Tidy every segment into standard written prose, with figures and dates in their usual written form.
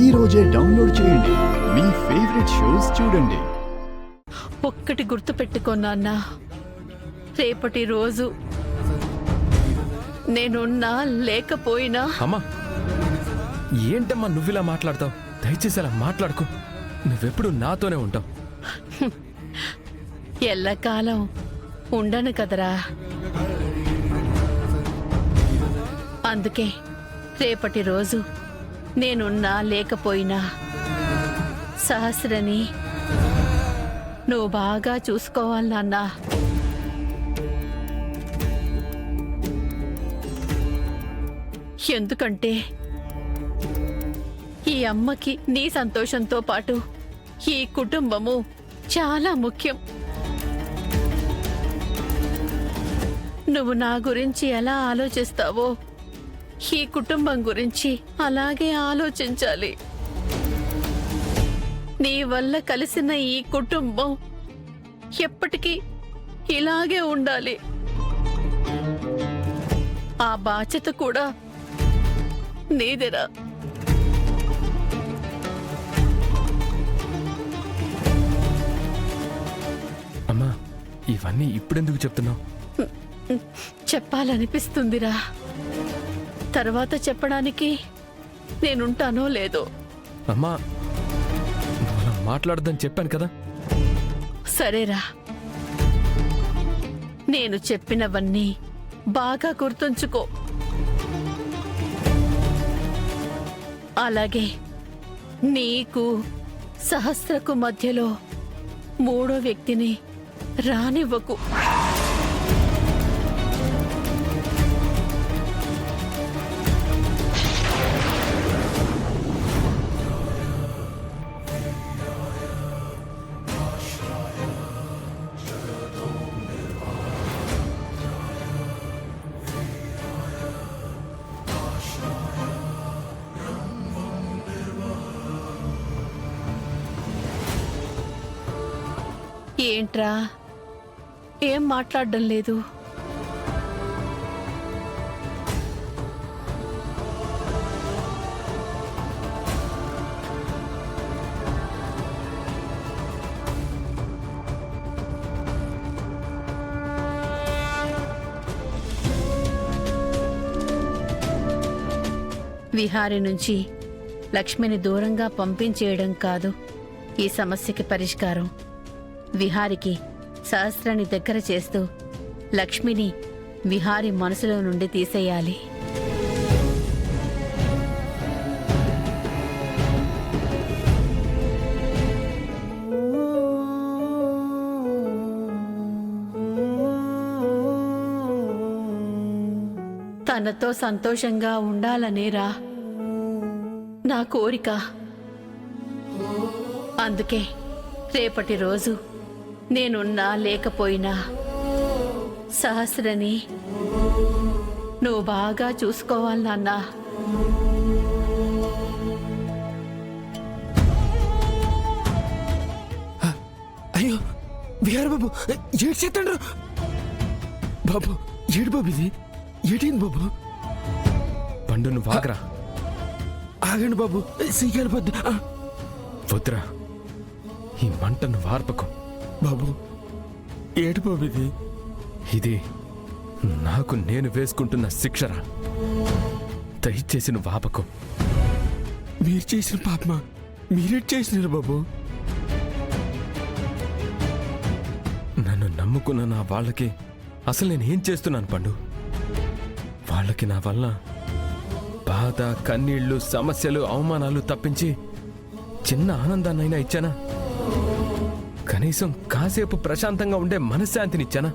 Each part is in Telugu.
ఈ రోజే డౌన్లోడ్ చేయండి. మీ ఫేవరెట్ షోస్ చూడండి. ఒక్కటి గుర్తు పెట్టుకున్నా, రేపటి రోజు నేనున్నా లేకపోయినా అమ్మా, ఏంటమ్మా నువ్విలా మాట్లాడతావు? దయచేసి అలా మాట్లాడుకో. నువ్వెప్పుడు నాతోనే ఉంటావు. ఎల్లకాలం ఉండను కదరా. అందుకే రేపటి రోజు నేనున్నా లేకపోయినా సహస్రని నువ్వు బాగా చూసుకోవాలి నాన్నా. ఎందుకంటే ఈ అమ్మకి నీ సంతోషంతో పాటు ఈ కుటుంబము చాలా ముఖ్యం. నువ్వు నా గురించి ఎలా ఆలోచిస్తావో ఈ కుటుంబం గురించి అలాగే ఆలోచించాలి. నీ వల్ల కలిసిన ఈ కుటుంబం ఎప్పటికీ ఇలాగే ఉండాలి. ఆ బాధ్యత కూడా నీదేరా. అమ్మా, ఇవన్నీ ఇప్పుడెందుకు చెప్తున్నావు? చెప్పాలనిపిస్తుందిరా. తర్వాత చెప్పడానికి నేనుంటానో లేదో. అమ్మా, నువ్వు అలా మాట్లాడద్దని చెప్పాను కదా. సరేరా, నేను చెప్పినవన్నీ బాగా గుర్తుంచుకో. అలాగే నీకు సహస్రకు మధ్యలో మూడో వ్యక్తిని రానివ్వకు. ఏంట్రా, ఏం మాట్లాడడం లేదు? విహారి నుంచి లక్ష్మిని దూరంగా పంపించేయడం కాదు ఈ సమస్యకి పరిష్కారం. విహారికి సహస్రాన్ని దగ్గర చేస్తూ లక్ష్మిని విహారి మనసులో నుండి తీసేయాలి. తనతో సంతోషంగా ఉండాలనేరా నా కోరిక. అందుకే రేపటి రోజు నేనున్నా లేకపోయినా సహస్రని నువ్వు బాగా చూసుకోవాలి నాన్నా. అయ్యో విహార్ బాబు, ఏడు చేస్తాడు బాబు. ఏడు బాబు, ఇది ఏటైంది బాబు? పండు, నువ్వు ఆగరా. ఆగండి బాబు, సీకెళ్ళిపోద్దు. వద్దురా, ఈ మంటను వార్పకు. బాబు, ఏడు బాబు ఇది? ఇది నాకు నేను వేసుకుంటున్న శిక్షరా. దయచేసి నువ్వు ఆపకు. మీరు చేసిన పాపమా? మీరేట్ చేసినారు బాబు? నన్ను నమ్ముకున్న నా వాళ్ళకి అసలు నేను ఏం చేస్తున్నాను పండు? వాళ్ళకి నా వల్ల బాధ, కన్నీళ్లు, సమస్యలు, అవమానాలు తప్పించి చిన్న ఆనందాన్నైనా ఇచ్చానా? కనీసం కాసేపు ప్రశాంతంగా ఉండే మనశ్శాంతినిచ్చానా?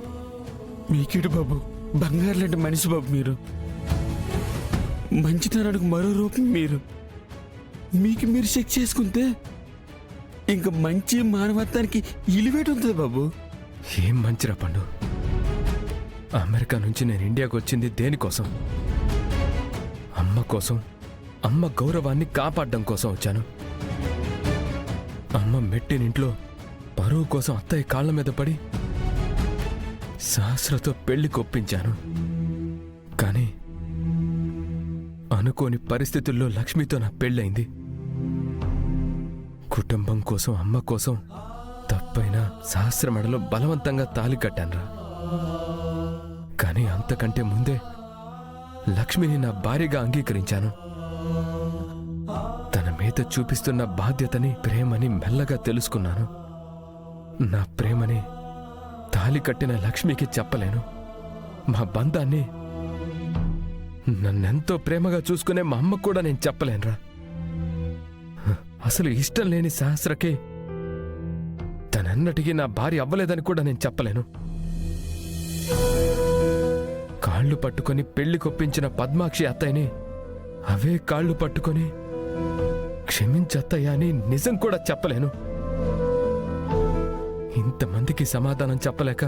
మీకేడు బాబు, బంగారు లాంటి మనిషి బాబు మీరు. మంచితనానికి మరో రూపం మీరు. మీకు మీరు చెక్ చేసుకుంటే ఇంకా మంచి మానవత్వానికి ఇలివేట్ ఉంటుంది బాబు. ఏం మంచిరా పండు. అమెరికా నుంచి నేను ఇండియాకు వచ్చింది దేనికోసం? అమ్మ కోసం, అమ్మ గౌరవాన్ని కాపాడడం కోసం వచ్చాను. అమ్మ మెట్టినింట్లో పరువు కోసం అత్తయ్య కాళ్ల మీద పడి సహస్రతో పెళ్లి కొప్పించాను. కానీ అనుకోని పరిస్థితుల్లో లక్ష్మితో నా పెళ్ళయింది. కుటుంబం కోసం, అమ్మ కోసం తప్పైన సహస్ర మెడలో బలవంతంగా తాళి కట్టానురా. కానీ అంతకంటే ముందే లక్ష్మిని నా భార్యగా అంగీకరించాను. తన మీద చూపిస్తున్న బాధ్యతని, ప్రేమని మెల్లగా తెలుసుకున్నాను. నా ప్రేమని తాళి కట్టిన లక్ష్మికి చెప్పలేను. మా బంధాన్ని నన్నెంతో ప్రేమగా చూసుకునే మా అమ్మకు కూడా నేను చెప్పలేనురా. అసలు ఇష్టం లేని సహస్రకే తనన్నటికీ నా భార్య అవ్వలేదని కూడా నేను చెప్పలేను. కాళ్ళు పట్టుకొని పెళ్లి కొప్పించిన పద్మాక్షి అత్తయ్యని అవే కాళ్ళు పట్టుకొని క్షమించత్తయ్యా అని నిజం కూడా చెప్పలేను. ఇంతమందికి సమాధానం చెప్పలేక,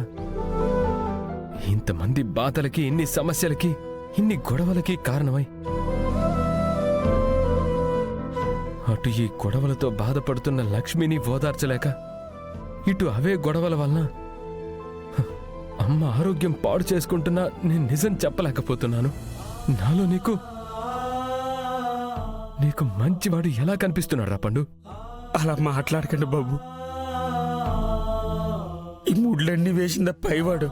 ఇంతమంది బాధలకి, ఇన్ని సమస్యలకి, ఇన్ని గొడవలకి కారణమై, అటు ఈ గొడవలతో బాధపడుతున్న లక్ష్మిని ఓదార్చలేక, ఇటు అవే గొడవల వలన అమ్మ ఆరోగ్యం పాడు చేసుకుంటున్నా నేను నిజం చెప్పలేకపోతున్నాను. నాలో నీకు మంచివాడు ఎలా కనిపిస్తున్నాడు రా పండు? అలా మాట్లాడకండి బాబు. ఈ ముళ్ళన్నీ వేసింది ఆ పైవాడు.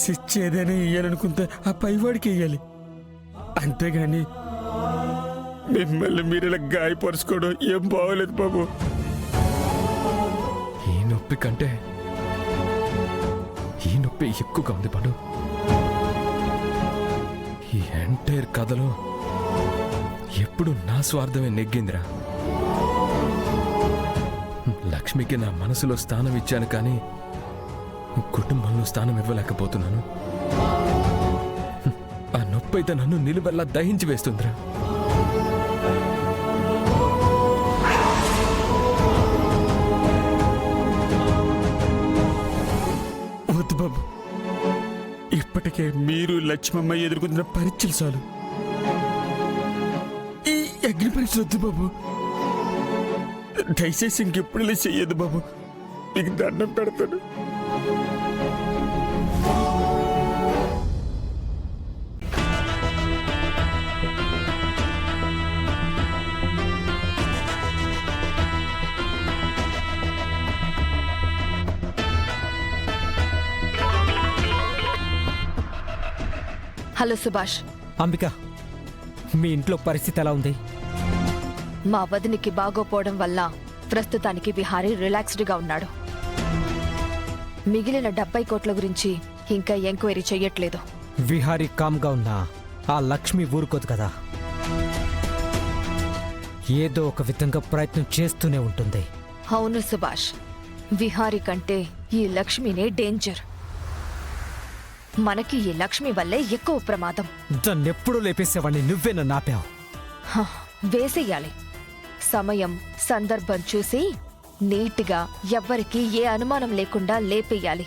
శిక్ష ఏదైనా ఇయ్యాలనుకుంటే ఆ పైవాడికి ఇయ్యాలి, అంతేగాని మిమ్మల్ని మీరు ఇలా గాయపరుచుకోవడం ఏం బాగోలేదు బాబు. ఈ నొప్పి కంటే ఈ నొప్పి ఎక్కువగా ఉంది పండు. ఈ ఎంటైర్ కథలో ఎప్పుడు నా స్వార్థమే నెగ్గిందిరా. లక్ష్మికి నా మనసులో స్థానం ఇచ్చాను, కానీ కుటుంబంలో స్థానం ఇవ్వలేకపోతున్నాను. ఆ నొప్పి అయితే నన్ను నిలువెల్లా దహించి వేస్తుందిరా. వద్దు బాబు, ఇప్పటికే మీరు లక్ష్మమ్మ ఎదుర్కొంటున్న పరీక్షలు చాలు. ఈ అగ్ని పరీక్షలు వద్దు బాబు. దయచేసి ఇంకెప్పుడు ఇలా చెయ్యదు బాబు, మీకు దండం పెడతాడు. హలో సుభాష్. అంబిక, మీ ఇంట్లో పరిస్థితి ఎలా ఉంది? మా వదినికి బాగోపోవడం వల్ల ప్రస్తుతానికి విహారీ రిలాక్స్డ్గా ఉన్నాడు. మిగిలిన 70 కోట్ల గురించి ఇంకా ఎంక్వైరీ చెయ్యట్లేదు. విహారీ కామ్గా ఉన్నా ఆ లక్ష్మి ఊరుకోదు కదా. ఏదో ఒక విధంగా ప్రయత్నం చేస్తూనే ఉంటుంది. అవును సుభాష్, విహారీ కంటే ఈ లక్ష్మినే డేంజర్. మనకి ఈ లక్ష్మి వల్లే ఎక్కువ ప్రమాదం. దాన్నెప్పుడూ లేపేసేవాడిని నువ్వే నన్ను ఆపావు. వేసేయాలి. సమయం, సందర్భం చూసి నీట్గా ఎవ్వరికీ ఏ అనుమానం లేకుండా లేపేయాలి.